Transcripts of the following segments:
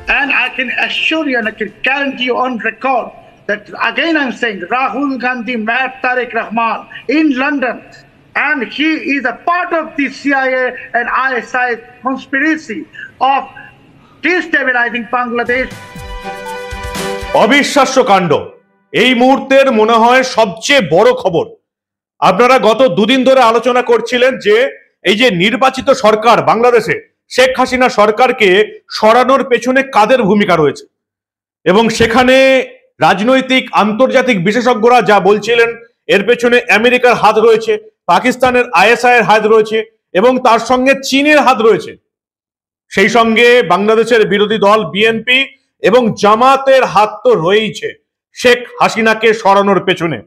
And I can assure you and I can guarantee you on record that again I'm saying Rahul Gandhi met Tariq Rahman in London, and he is a part of the CIA and ISI conspiracy of destabilizing Bangladesh. অবিশ্বাস্য কাণ্ড। এই মুহূর্তের মনে হয় সবচেয়ে বড় খবর। আপনারা গত দুদিন ধরে আলোচনা করছিলেন যে এই যে নির্বাচিত সরকার বাংলাদেশে শেখ হাসিনা সরকারকে সরানোর পেছনে কাদের ভূমিকা রয়েছে, এবং সেখানে রাজনৈতিক আন্তর্জাতিক বিশেষজ্ঞরা যা বলছিলেন এর পেছনে আমেরিকার হাত রয়েছে, পাকিস্তানের আইএসআই এর হাত রয়েছে এবং তার সঙ্গে চীনের হাত রয়েছে। সেই সঙ্গে বাংলাদেশের বিরোধী দল বিএনপি এবং জামাতের হাত তো রয়েইছে শেখ হাসিনাকে সরানোর পেছনে।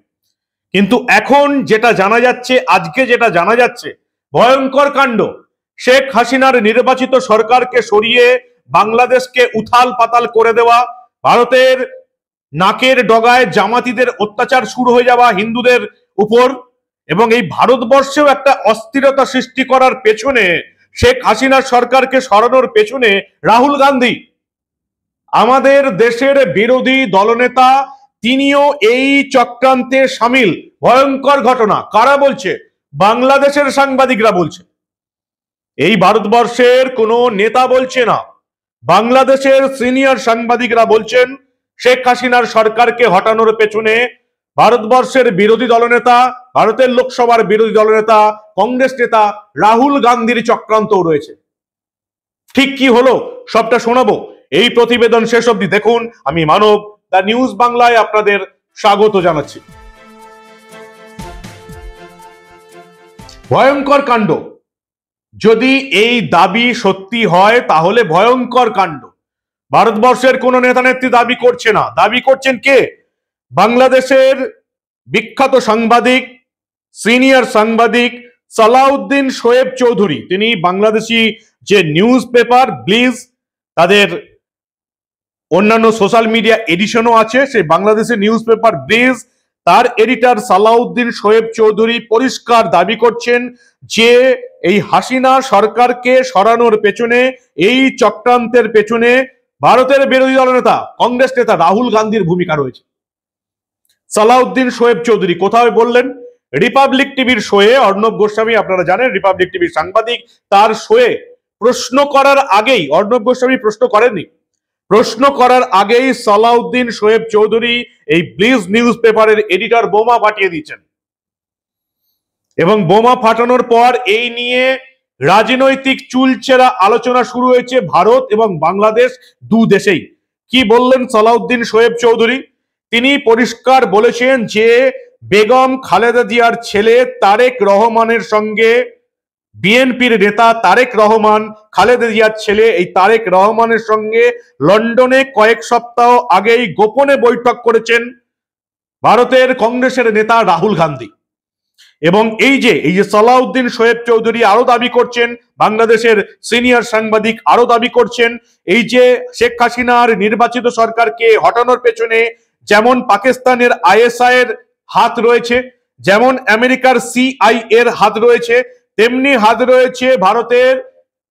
কিন্তু এখন যেটা জানা যাচ্ছে, আজকে যেটা জানা যাচ্ছে, ভয়ঙ্কর কাণ্ড। শেখ হাসিনার নির্বাচিত সরকারকে সরিয়ে বাংলাদেশকে উথাল পাতাল করে দেওয়া, ভারতের নাকের ডগায় জামাতিদের অত্যাচার শুরু হয়ে যাওয়া হিন্দুদের উপর, এবং এই ভারতবর্ষেও একটা অস্থিরতা সৃষ্টি করার পেছনে, শেখ হাসিনার সরকারকে সরানোর পেছনে রাহুল গান্ধী, আমাদের দেশের বিরোধী দলনেতা, তিনিও এই চক্রান্তে সামিল। ভয়ঙ্কর ঘটনা। কারা বলছে? বাংলাদেশের সাংবাদিকরা বলছে। এই ভারতবর্ষের কোনো নেতা বলছে না, বাংলাদেশের সিনিয়র সাংবাদিকরা বলছেন শেখ হাসিনার সরকারকে হটানোর পেছনে ভারতবর্ষের বিরোধী দলনেতা, ভারতের লোকসভার বিরোধী দলনেতা, কংগ্রেস নেতা রাহুল গান্ধীর চক্রান্তও রয়েছে। ঠিক কি হলো সবটা শোনাবো। এই প্রতিবেদন শেষ অবধি দেখুন। আমি মানব, দ্য নিউজ বাংলায় আপনাদের স্বাগত জানাচ্ছি। ভয়ঙ্কর কাণ্ড। যদি এই দাবি সত্যি হয় তাহলে ভয়ঙ্কর কাণ্ড। ভারতবর্ষের কোন নেতা নেত্রী দাবি করছে না। দাবি করছেন কে? বাংলাদেশের বিখ্যাত সাংবাদিক, সিনিয়র সাংবাদিক সালাউদ্দিন শোয়েব চৌধুরী। তিনি বাংলাদেশি যে নিউজ পেপার ব্লিজ, তাদের অন্যান্য সোশ্যাল মিডিয়া এডিশনও আছে, সেই বাংলাদেশের নিউজ পেপার ব্লিজ, তার এডিটর সালাউদ্দিন শোয়েব চৌধুরী পরিষ্কার দাবি করছেন যে এই হাসিনা সরকারকে সরানোর পেছনে, এই চক্রান্তের পেছনে ভারতের বিরোধী দলনেতা, কংগ্রেস নেতা রাহুল গান্ধীর ভূমিকা রয়েছে। সালাউদ্দিন শোয়েব চৌধুরী কোথায় বললেন? রিপাবলিক টিভির শোয়ে। অর্ণব গোস্বামী, আপনারা জানেন রিপাবলিক টিভির সাংবাদিক, তার শোয়ে প্রশ্ন করার আগেই, অর্ণব গোস্বামী প্রশ্ন করেননি, প্রশ্ন করার আগেই সালাউদ্দিন শোয়েব চৌধুরী, এই ব্লিজ নিউজ পেপারের এডিটর, বোমা ফাটিয়ে দিচ্ছেন। এবং বোমা ফাটানোর পর এই নিয়ে রাজনৈতিক চুলচেরা আলোচনা শুরু হয়েছে ভারত এবং বাংলাদেশ দু দেশেই। কি বললেন সালাউদ্দিন শোয়েব চৌধুরী? তিনি পরিষ্কার বলেছেন যে বেগম খালেদা জিয়ার ছেলে তারেক রহমানের সঙ্গে, বিএনপির নেতা তারেক রহমান, খালেদা জিয়ার ছেলে এই তারেক রহমানের সঙ্গে লন্ডনে কয়েক সপ্তাহ আগেই গোপনে বৈঠক করেছেন ভারতের কংগ্রেসের নেতা রাহুল গান্ধী। এবং এই যে সালাউদ্দিন শোয়েব চৌধুরী আরো দাবি করছেন, বাংলাদেশের সিনিয়র সাংবাদিক আরো দাবি করছেন, এই যে শেখ হাসিনার নির্বাচিত সরকারকে হটানোর পেছনে যেমন পাকিস্তানের আইএসআই এর হাত রয়েছে, যেমন আমেরিকার সিআইএ এর হাত রয়েছে, তেমনি হাত রয়েছে ভারতের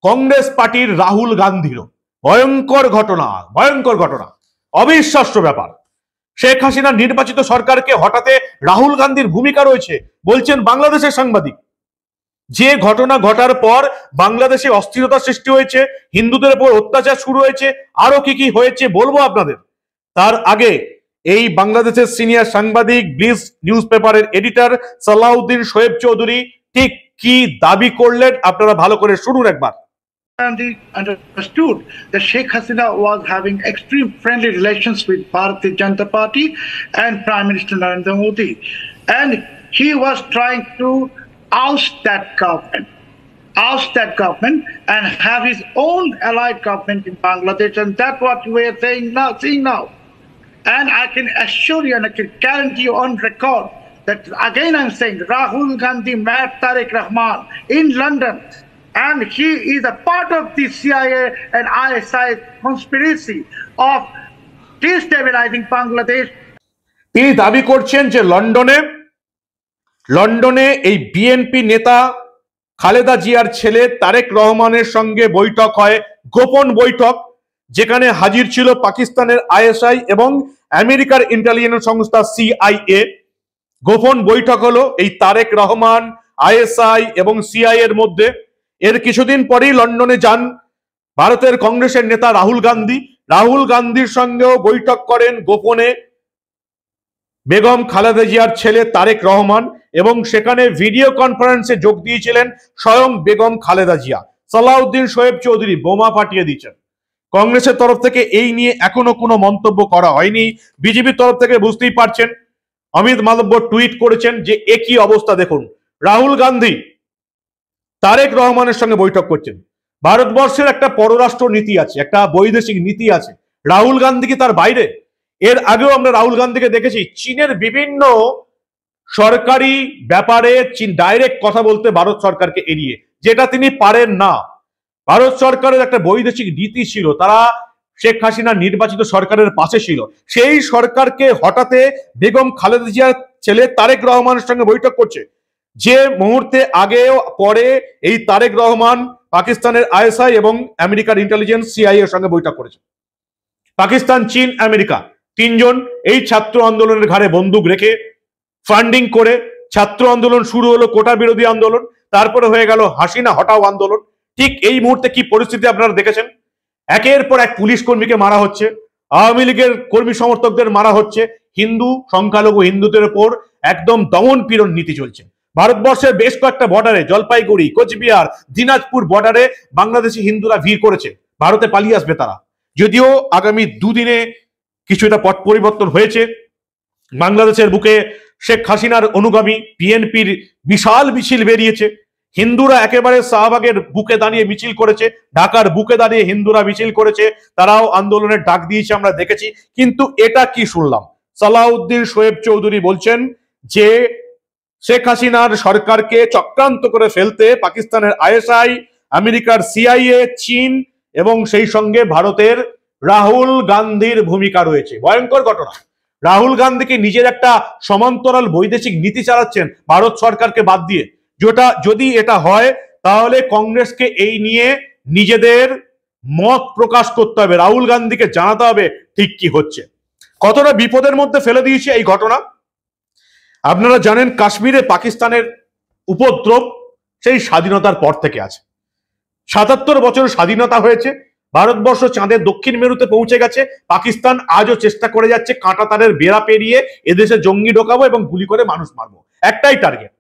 কংগ্রেস পার্টির রাহুল গান্ধীরও। ভয়ঙ্কর ঘটনা, ভয়ঙ্কর ঘটনা, অবিশ্বাস্য ব্যাপার। শেখ হাসিনার নির্বাচিত সরকারকে হটাতে রাহুল গান্ধীর ভূমিকা রয়েছে বলছেন বাংলাদেশের সাংবাদিক। যে ঘটনা ঘটার পর বাংলাদেশে অস্থিরতা সৃষ্টি হয়েছে, হিন্দুদের উপর অত্যাচার শুরু হয়েছে, আরো কি কি হয়েছে বলবো আপনাদের। তার আগে এই বাংলাদেশের সিনিয়র সাংবাদিক, ব্লিজ নিউজ পেপারের এডিটর সালাউদ্দিন শোয়েব চৌধুরী ঠিক কি দাবি করলেন আপনারা ভালো করে শুনুন একবার। Gandhi understood that Sheikh Hasina was having extreme friendly relations with Bharatiya Janata Party and Prime Minister Narendra Modi, and he was trying to oust that government and have his own allied government in Bangladesh, and that's what we are seeing now. And I can assure you and I can guarantee you on record that again I'm saying Rahul Gandhi met Tariq Rahman in London, and he is a part of the CIA and ISI conspiracy of destabilizing Bangladesh. তিনি দাবি করছেন যে লন্ডনে এই BNP নেতা খালেদা জিয়ার ছেলে তারেক রহমানের সঙ্গে বৈঠক হয়, গোপন বৈঠক, যেখানে হাজির ছিল পাকিস্তানের আইএসআই এবং আমেরিকার ইন্টেলিজেন্স সংস্থা সিআইএ। গোপন বৈঠক হলো এই তারেক রহমান, আইএসআই এবং সিআইএ এর মধ্যে। এর কিছুদিন পরেই লন্ডনে যান ভারতের কংগ্রেসের নেতা রাহুল গান্ধী। রাহুল গান্ধীর সঙ্গেও বৈঠক করেন গোপনে বেগম খালেদা জিয়ার ছেলে তারেক রহমান, এবং সেখানে ভিডিও কনফারেন্সে যোগ দিয়েছিলেন স্বয়ং বেগম খালেদা জিয়া। সালাউদ্দিন শোয়েব চৌধুরী বোমা ফাটিয়ে দিয়েছেন। কংগ্রেসের তরফ থেকে এই নিয়ে এখনো কোনো মন্তব্য করা হয়নি। বিজেপির তরফ থেকে বুঝতেই পারছেন, অমিত মালব্য টুইট করেছেন যে একই অবস্থা। দেখুন, রাহুল গান্ধী তারেক রহমানের সঙ্গে বৈঠক করছেন। ভারতবর্ষের একটা পররাষ্ট্র নীতি আছে, একটা বৈদেশিক নীতি আছে। রাহুল গান্ধী কি তার বাইরে? এর আগেও আমরা রাহুল গান্ধীকে দেখেছি চীনের বিভিন্ন সরকারি ব্যাপারে চীন ডাইরেক্ট কথা বলতে ভারত সরকারকে এড়িয়ে, যেটা তিনি পারেন না। ভারত সরকারের একটা বৈদেশিক নীতি ছিল, তারা শেখ হাসিনার নির্বাচিত সরকারের পাশে ছিল। সেই সরকারকে হঠাতে বেগম খালেদা জিয়ার ছেলে তারেক রহমানের সঙ্গে বৈঠক করছে, যে মুহূর্তে আগে পরে এই তারেক রহমান পাকিস্তানের আইএসআই এবং আমেরিকার ইন্টেলিজেন্স সিআইএ এর সঙ্গে বৈঠক করেছে। পাকিস্তান, চীন, আমেরিকা তিনজন এই ছাত্র আন্দোলনের ঘাড়ে বন্দুক রেখে ফান্ডিং করে ছাত্র আন্দোলন শুরু হলো, কোটা বিরোধী আন্দোলন, তারপরে হয়ে গেল হাসিনা হটাও আন্দোলন। ঠিক এই মুহূর্তে কি পরিস্থিতি আপনারা দেখেছেন? একের পর এক পুলিশ কর্মীকে মারা হচ্ছে, আওয়ামী লীগের কর্মী সমর্থকদের মারা হচ্ছে, হিন্দু সংখ্যালঘু হিন্দুদের উপর একদম দমন পীড়ন নীতি চলছে। ভারতবর্ষের বেশ কয়েকটা বর্ডারে, জলপাইগুড়ি, কোচবিহার, দিনাজপুর বর্ডারে বাংলাদেশি হিন্দুরা ভিড় করেছে, ভারতে পালিয়ে আসবে তারা। যদিও আগামী দুদিনে কিছুটা পট পরিবর্তন হয়েছে। বাংলাদেশের বুকে শেখ হাসিনার অনুগামী বিএনপির বিশাল মিছিল বেরিয়েছে। হিন্দুরা একেবারে শাহবাগের বুকে দাঁড়িয়ে মিছিল করেছে, ঢাকার বুকে দাঁড়িয়ে হিন্দুরা মিছিল করেছে, তারাও আন্দোলনের ডাক দিয়েছে, আমরা দেখেছি। কিন্তু এটা কি শুনলাম? সালাউদ্দিন শোয়েব চৌধুরী বলছেন যে শেখ হাসিনার সরকারকে চক্রান্ত করে ফেলতে পাকিস্তানের আইএসআই, আমেরিকার সিআইএ, চীন এবং সেই সঙ্গে ভারতের রাহুল গান্ধীর ভূমিকা রয়েছে। ভয়ঙ্কর ঘটনা। রাহুল গান্ধীকে নিজের একটা সমান্তরাল বৈদেশিক নীতি চালাচ্ছেন ভারত সরকারকে বাদ দিয়ে। যেটা যদি এটা হয়, তাহলে কংগ্রেসকে এই নিয়ে নিজেদের মত প্রকাশ করতে হবে, রাহুল গান্ধীকে জানাতে হবে ঠিক কি হচ্ছে। কতটা বিপদের মধ্যে ফেলে দিয়েছে এই ঘটনা। আপনারা জানেন কাশ্মীরে পাকিস্তানের উপদ্রব সেই স্বাধীনতার পর থেকে আছে। ৭৭ বছর স্বাধীনতা হয়েছে, ভারতবর্ষ চাঁদের দক্ষিণ মেরুতে পৌঁছে গেছে। পাকিস্তান আজও চেষ্টা করে যাচ্ছে কাঁটা তারের বেড়া পেরিয়ে এদেশে জঙ্গি ঢোকাবো এবং গুলি করে মানুষ মারবো, একটাই টার্গেট।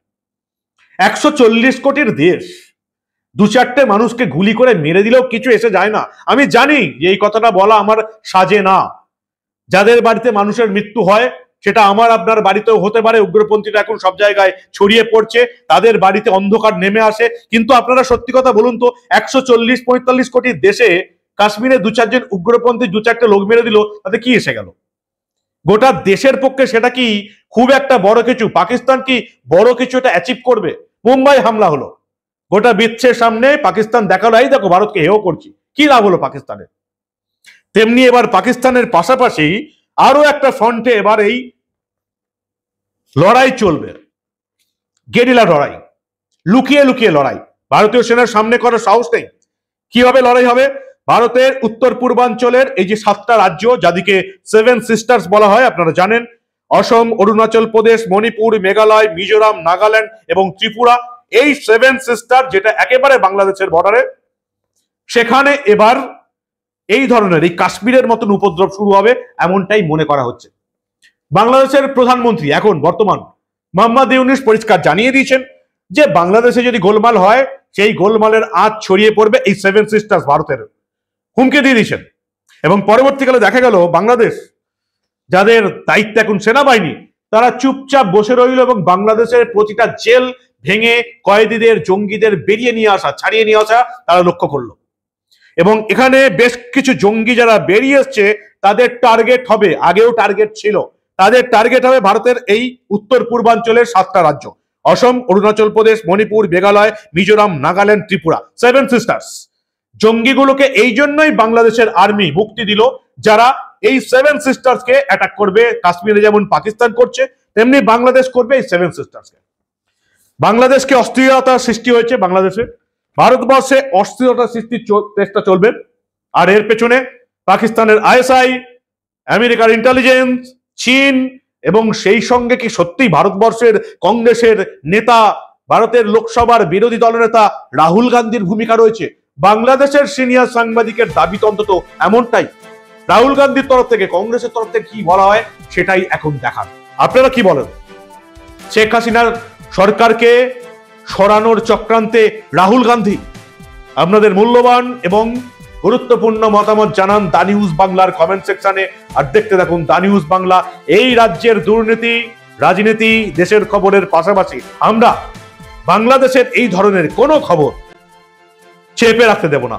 ১৪০ কোটির দেশ, দু চারটে মানুষকে গুলি করে মেরে দিলেও কিছু এসে যায় না। আমি জানি যে এই কথাটা বলা আমার সাজে না। যাদের বাড়িতে মানুষের মৃত্যু হয়, সেটা আমার আপনার বাড়িতেও হতে পারে। উগ্রপন্থীরা এখন সব জায়গায় ছড়িয়ে পড়ছে, তাদের বাড়িতে অন্ধকার নেমে আসে। কিন্তু আপনারা সত্যি কথা বলুন তো, ১৪০-৪৫ কোটির দেশে কাশ্মীরে দু চারজন উগ্রপন্থী দু চারটে লোক মেরে দিল, তাতে কি এসে গেল? গোটা দেশের পক্ষে সেটা কি খুব একটা বড় কিছু? পাকিস্তান কি বড় কিছু এটা অ্যাচিভ করবে? মুম্বাই হামলা হলো, গোটা বিশ্বের সামনে পাকিস্তান দেখালো এই দেখো ভারতকে হেয় করছি, কি লাভ হলো পাকিস্তানের? তেমনি এবার পাকিস্তানের পাশাপাশি আরো একটা ফ্রন্টে এবার এই লড়াই চলবে, গেরিলা লড়াই, লুকিয়ে লুকিয়ে লড়াই। ভারতীয় সেনার সামনে করার সাহস নেই। কিভাবে লড়াই হবে? ভারতের উত্তর পূর্বাঞ্চলের এই যে 7টা রাজ্য, যাদেরকে 7 সিস্টার্স বলা হয়, আপনারা জানেন, অসম, অরুণাচল প্রদেশ, মণিপুর, মেঘালয়, মিজোরাম, নাগাল্যান্ড এবং ত্রিপুরা, এই 7 সিস্টার যেটা একেবারে বাংলাদেশের বর্ডারে, সেখানে এবার এই ধরনের এই কাশ্মীরের মতন উপদ্রব শুরু হবে এমনটাই মনে করা হচ্ছে। বাংলাদেশের প্রধানমন্ত্রী এখন বর্তমান মোহাম্মদ ইউনূস পরিষ্কার জানিয়ে দিয়েছেন যে বাংলাদেশে যদি গোলমাল হয়, সেই গোলমালের আঁচ ছড়িয়ে পড়বে এই 7 সিস্টার্স ভারতের, হুমকি দিয়ে দিয়েছেন। এবং পরবর্তীকালে দেখা গেল বাংলাদেশ, যাদের দায়িত্ব এখন সেনাবাহিনী, তারা চুপচাপ বসে রইল এবং বাংলাদেশের প্রতিটা জেল ভেঙে কয়েদিদের, জঙ্গিদের বেরিয়ে নিয়ে আসা, ছাড়িয়ে নিয়ে আসা তারা লক্ষ্য করলো। এবং এখানে বেশ কিছু জঙ্গি যারা বেরিয়ে এসছে, তাদের টার্গেট হবে, আগেও টার্গেট ছিল, তাদের টার্গেট হবে ভারতের এই উত্তর পূর্বাঞ্চলের 7টা রাজ্য, অসম, অরুণাচল প্রদেশ, মণিপুর, মেঘালয়, মিজোরাম, নাগাল্যান্ড, ত্রিপুরা, 7 সিস্টার্স। জঙ্গিগুলোকে এই জন্যই বাংলাদেশের আর্মি মুক্তি দিল, যারা এই 7 সিস্টার্সকে অ্যাটাক করবে। কাশ্মীরে যেমন পাকিস্তান করছে, তেমনি বাংলাদেশ করবে এই 7 সিস্টার্সকে। বাংলাদেশকে অস্থিরতা সৃষ্টি হয়েছে, বাংলাদেশে ভারতবর্ষে অস্থিরতা সৃষ্টির চেষ্টা চলবে। আর এর পেছনে পাকিস্তানের আইএসআই, আমেরিকার ইন্টেলিজেন্স, চীন, এবং সেই সঙ্গে কি সত্যি ভারতবর্ষের কংগ্রেসের নেতা, ভারতের লোকসভার বিরোধী দলনেতা রাহুল গান্ধীর ভূমিকা রয়েছে? বাংলাদেশের সিনিয়র সাংবাদিকের দাবি অন্তত এমনটাই। রাহুল গান্ধীর তরফ থেকে, কংগ্রেসের তরফ থেকে কি বলা হয় সেটাই এখন দেখান। আপনারা কি বলেন? শেখ হাসিনার সরকারকে সরানোর চক্রান্তে রাহুল গান্ধী? আপনাদের মূল্যবান এবং গুরুত্বপূর্ণ মতামত জানান দা নিউজ বাংলার কমেন্ট সেকশনে। আর দেখতে থাকুন দা নিউজ বাংলা। এই রাজ্যের দুর্নীতি, রাজনীতি, দেশের খবরের পাশাপাশি আমরা বাংলাদেশের এই ধরনের কোনো খবর চেপে রাখতে দেব না।